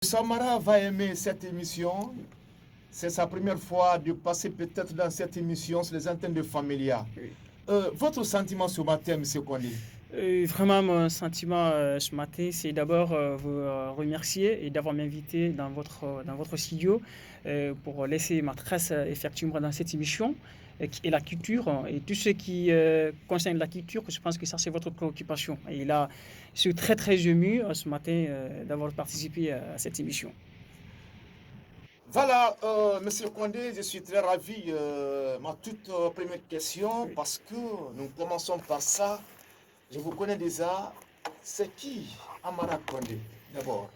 Samara va aimer cette émission. C'est sa première fois de passer peut-être dans cette émission sur les antennes de Familia. Oui. Votre sentiment ce matin, M. Kondé? Vraiment, mon sentiment ce matin, c'est d'abord vous remercier et d'avoir m'invité dans votre studio pour laisser ma trace effectivement dans cette émission qui est la culture et tout ce qui concerne la culture. Je pense que ça, c'est votre préoccupation. Et là, je suis très, très ému ce matin d'avoir participé à cette émission. Voilà, Monsieur Kondé, je suis très ravi. Ma toute première question, Oui. parce que nous commençons par ça. Je vous connais déjà. C'est qui Amara Kondé, d'abord?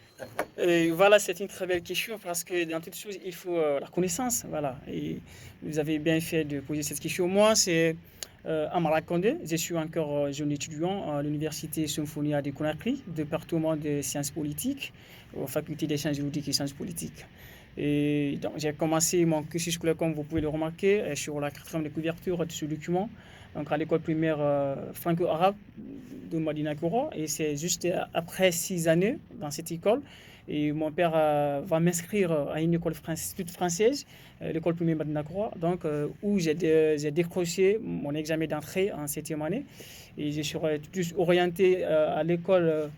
Et voilà, c'est une très belle question parce que dans toute chose, il faut la connaissance. Voilà. Et vous avez bien fait de poser cette question. Moi, c'est Amara Kondé. Je suis encore jeune étudiant à l'université Symphonia de Conakry, département des sciences politiques, aux facultés des sciences juridiques et sciences politiques. Et donc, j'ai commencé mon cursus scolaire, comme vous pouvez le remarquer, sur la quatrième de couverture de ce document, donc à l'école primaire franco-arabe de Madina Koro. Et c'est juste après 6 années dans cette école. Et mon père va m'inscrire à une école toute française, l'école primaire Madina Koro, donc où j'ai décroché mon examen d'entrée en 7e année. Et je suis plus orienté à l'école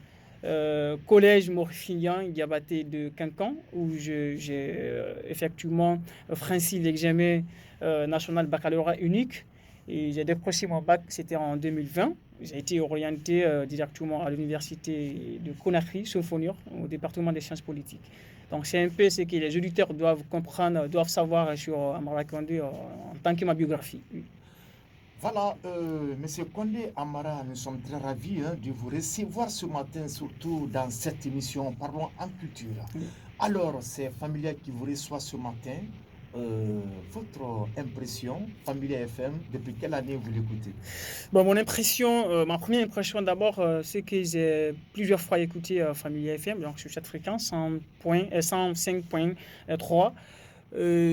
collège Morphilian Diabaté de Quincan, où j'ai effectivement franchi l'examen national baccalauréat unique. Et j'ai décroché mon bac, c'était en 2020. J'ai été orienté directement à l'université de Conakry, Sophonior, au département des sciences politiques. Donc c'est un peu ce que les auditeurs doivent comprendre, doivent savoir sur Amara Kondé en tant que ma biographie. Voilà, Monsieur Kondé Amara, nous sommes très ravis de vous recevoir ce matin, surtout dans cette émission Parlons en culture. Oui. Alors, c'est Familia qui vous reçoit ce matin. Votre impression, Familia FM, depuis quelle année vous l'écoutez? Bon, mon impression, ma première impression d'abord, c'est que j'ai plusieurs fois écouté Family FM, donc sur cette fréquence, 105.3.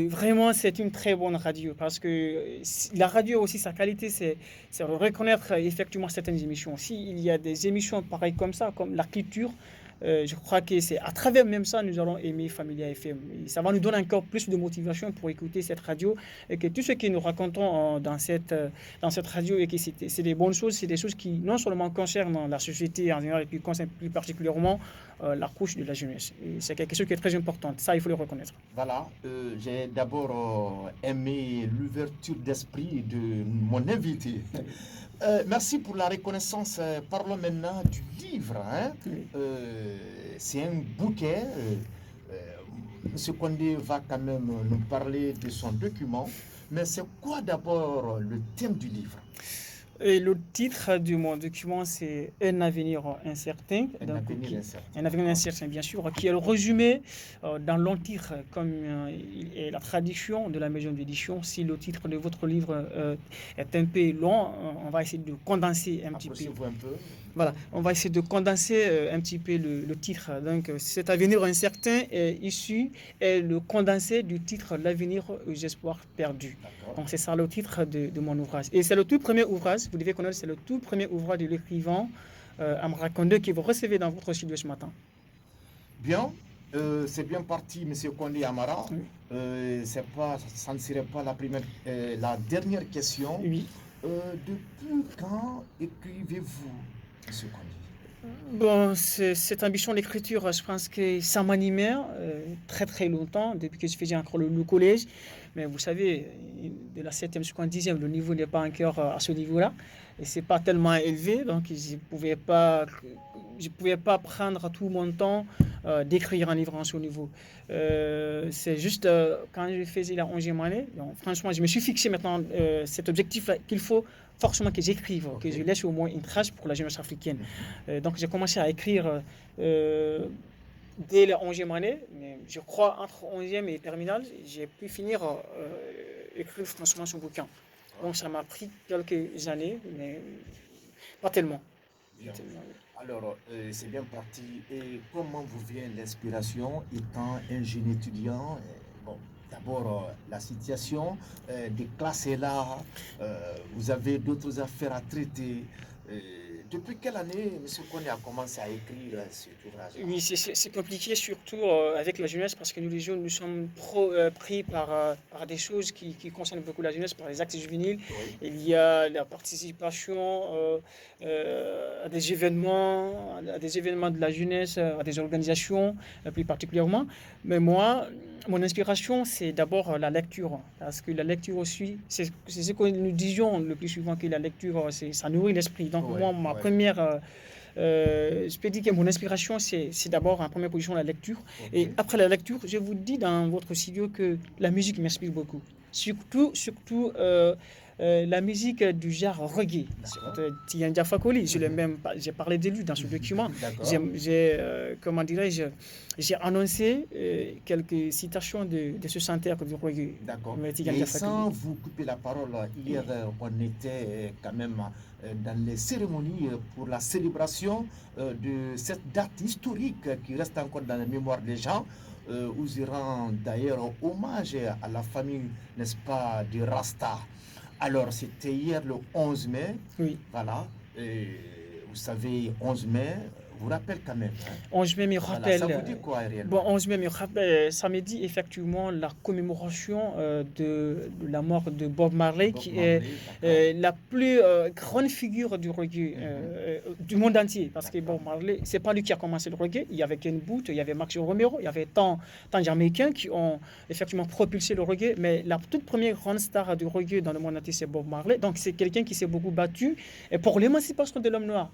Vraiment, c'est une très bonne radio parce que la radio aussi, sa qualité, c'est reconnaître effectivement certaines émissions. S'il y a des émissions pareilles comme ça, comme la culture, je crois que c'est à travers même ça nous allons aimer Familia FM. Et ça va nous donner encore plus de motivation pour écouter cette radio et que tout ce que nous racontons dans cette radio et que c'est des bonnes choses, c'est des choses qui non seulement concernent la société en général et qui concernent plus particulièrement la couche de la jeunesse. Et c'est quelque chose qui est très important. Ça, il faut le reconnaître. Voilà, j'ai d'abord aimé l'ouverture d'esprit de mon invité. Merci pour la reconnaissance. Parlons maintenant du livre. Oui. C'est un bouquet. Monsieur Kondé va quand même nous parler de son document. Mais c'est quoi d'abord le thème du livre? Et le titre de mon document, c'est Un avenir incertain. Un Donc, avenir incertain. un avenir incertain, bien sûr, qui est le résumé dans long titre, comme est la traduction de la maison d'édition. Si le titre de votre livre est un peu long, on va essayer de condenser un petit peu. Approchez-vous un peu. Voilà, on va essayer de condenser un petit peu le titre. Donc, cet avenir incertain est le condensé du titre L'avenir aux espoirs perdus. D'accord. Donc, c'est ça le titre de mon ouvrage. Et c'est le tout premier ouvrage, vous devez connaître, c'est le tout premier ouvrage de l'écrivain Amara Kondé que vous recevez dans votre studio ce matin. Bien, c'est bien parti, Monsieur Kondé Amara. Oui. Ça ne serait pas la dernière question. Oui. Depuis quand écrivez-vous, Monsieur Kondé? Bon, cette ambition d'écriture, je pense que ça m'animait très très longtemps, depuis que je faisais encore le collège. Mais vous savez, de la 7e jusqu'en 10e, le niveau n'est pas encore à ce niveau-là. Et c'est pas tellement élevé, donc je pouvais pas prendre tout mon temps d'écrire un livre en ce niveau. C'est juste quand je faisais la 11e année, donc, franchement, je me suis fixé maintenant cet objectif-là qu'il faut forcément que j'écrive, que je laisse au moins une trace pour la jeunesse africaine. Donc j'ai commencé à écrire dès la 11e année, mais je crois entre 11e et terminale, j'ai pu finir écrire franchement ce bouquin. Donc ça m'a pris quelques années, mais pas tellement. Bien. Alors, c'est bien parti. Et comment vous vient l'inspiration étant un jeune étudiant? Bon, d'abord, la situation des classes est là. Vous avez d'autres affaires à traiter. depuis quelle année M. Kone a commencé à écrire cet ouvrage? Oui, c'est compliqué, surtout avec la jeunesse, parce que nous, les jeunes, nous sommes pris par des choses qui concernent beaucoup la jeunesse, par les actes juvéniles. Oui, Il y a la participation à des événements de la jeunesse, à des organisations plus particulièrement. Mais moi, mon inspiration, c'est d'abord la lecture, parce que la lecture aussi, c'est ce que nous disions le plus souvent, que la lecture, ça nourrit l'esprit. Donc oui, moi, ma oui. première je peux dire que mon inspiration, c'est d'abord en première position la lecture. Et Ok. après la lecture, je vous dis dans votre studio que la musique m'inspire beaucoup. Surtout la musique du genre reggae. D'accord. Tidiane Diafra Koli, Mhm. j'ai parlé de lui dans ce document. D'accord. Comment dirais-je, j'ai annoncé quelques citations de ce chanteur du reggae, D'accord. Tidiane Et Diafra Koli. sans vous couper la parole, hier, on était quand même dans les cérémonies pour la célébration de cette date historique qui reste encore dans la mémoire des gens, où ils rend d'ailleurs hommage à la famille, n'est-ce pas, de Rasta. Alors, c'était hier le 11 mai, Oui. voilà. Et vous savez, 11 mai, vous rappelle quand même, hein. 11 mai me Voilà, ça rappelle, vous dit quoi bon, réellement? 11 mai me rappelle, ça me dit effectivement la commémoration de la mort de Bob Marley, Bob qui est Marley, d'accord. la plus grande figure du reggae Mhm. du monde entier. Parce que D'accord. Bob Marley, c'est pas lui qui a commencé le reggae. Il y avait Ken Boothe, il y avait Max Romero, il y avait tant de Jamaïcains qui ont effectivement propulsé le reggae. Mais la toute première grande star du reggae dans le monde entier, c'est Bob Marley. Donc c'est quelqu'un qui s'est beaucoup battu pour l'émancipation de l'homme noir.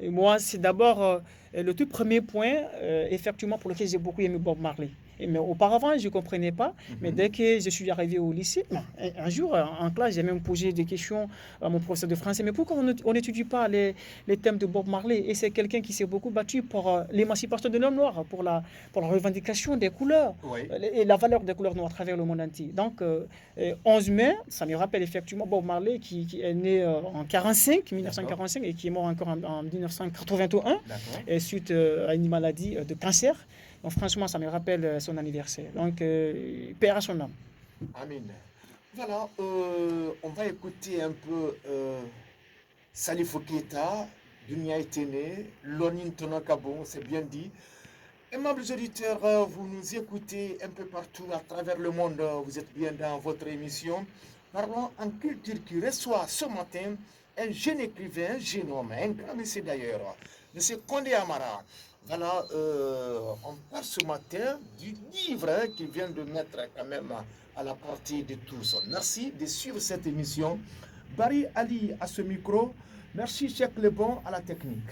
Et moi, c'est d'abord le tout premier point, effectivement, pour lequel j'ai beaucoup aimé Bob Marley. Mais auparavant, je ne comprenais pas. Mais Mhm. dès que je suis arrivé au lycée, un jour, en classe, j'ai même posé des questions à mon professeur de français. Mais pourquoi on n'étudie pas les thèmes de Bob Marley? Et c'est quelqu'un qui s'est beaucoup battu pour l'émancipation de l'homme noir, pour la revendication des couleurs Oui, et la valeur des couleurs noires à travers le monde entier. Donc, 11 mai, ça me rappelle effectivement Bob Marley qui est né en 45, d'accord, 1945 et qui est mort encore en 1981 d'accord. suite à une maladie de cancer. Donc franchement, ça me rappelle son anniversaire. Donc, paix à son âme. Amen. Voilà, on va écouter un peu Salifou Keita, Dunia Etene, Lonin Tonakabo, c'est bien dit. Aimables auditeurs, vous nous écoutez un peu partout à travers le monde. Vous êtes bien dans votre émission. Parlons en culture qui reçoit ce matin un jeune écrivain, un jeune homme, un grand monsieur d'ailleurs, monsieur Kondé Amara. Voilà, on parle ce matin du livre qu'il vient de mettre quand même à la portée de tous. Merci de suivre cette émission. Barry Ali à ce micro. Merci Cheikh Lebon à la technique.